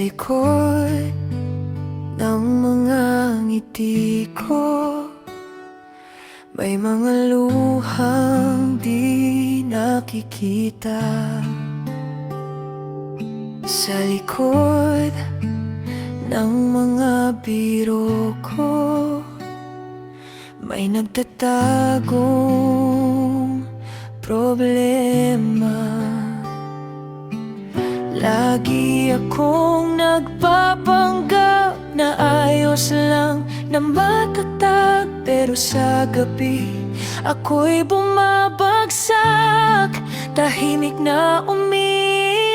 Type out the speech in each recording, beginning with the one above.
likod ng mga ngiti ko, may mga luhang di nakikita. Sa likod ng mga biro ko, may nagtatagong problema. Lagi akong nagpapanggap na ayos lang, na matatag, pero sa gabi ako'y bumabagsak, tahimik na umiiyak.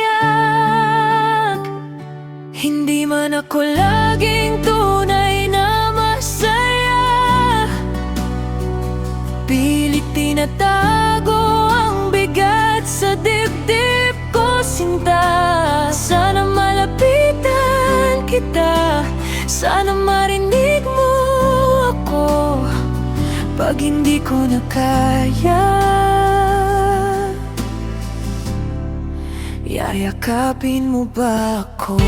Hindi man ako laging tunay na masaya, pilit tinatago ang bigat sa dibdib ko, sinta. Sana malapitan kita, sana marinig mo ako pag hindi ko na kaya. Yayakapin mo ba ako?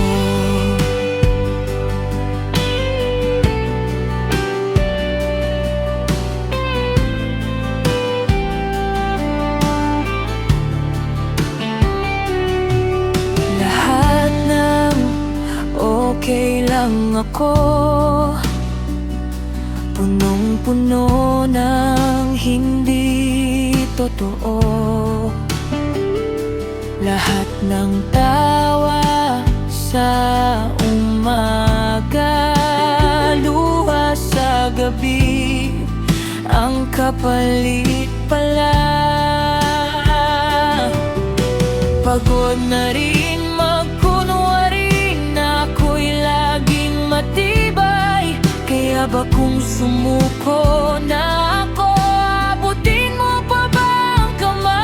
Lahat ng okay lang ako, punong-puno ng hindi totoo. Lahat ng tawa sa umaga, luha sa gabi, ang kapalit pala. Pagod na rin magkunwari na ako'y laging matibay, kaya ba kung sumuko na ako, abutin mo pa ba ang kamay?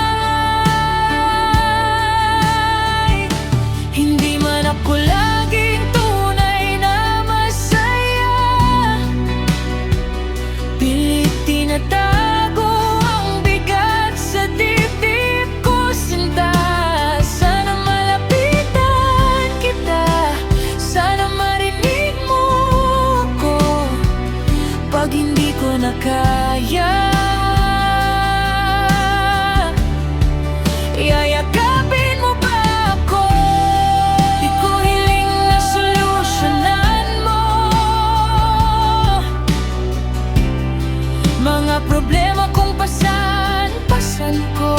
Hindi man ako laging tunay na masaya, pilit tinatago ang bigat sa dibdib ko, sinta. Sana malapitan kita, sana marinig mo ako pag hindi ko na kaya. Yayakapin mo ba ako? Di ko hiling na solusyonan mo mga problema kung pasan-pasan ko.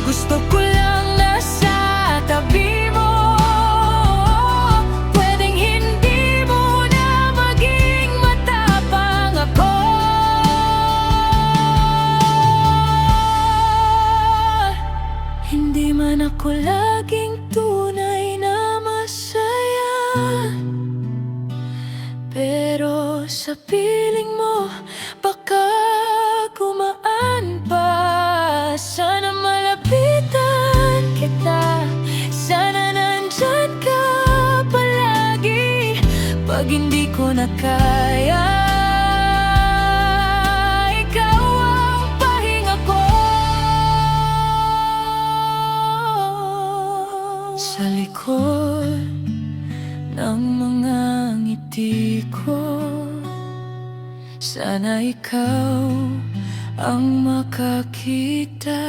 Gusto ko lang nasa tabi mo, pwedeng hindi mo na maging matapang ako. Hindi man ako laging tunay na masaya, pero sa piling mo baka gumaan pa. Sana malapitan kita, sana nandyan ka palagi pag hindi ko na kaya. Ikaw ang pahinga ko. Sa likod ng mga ngiti ko, sana ikaw ang makakita.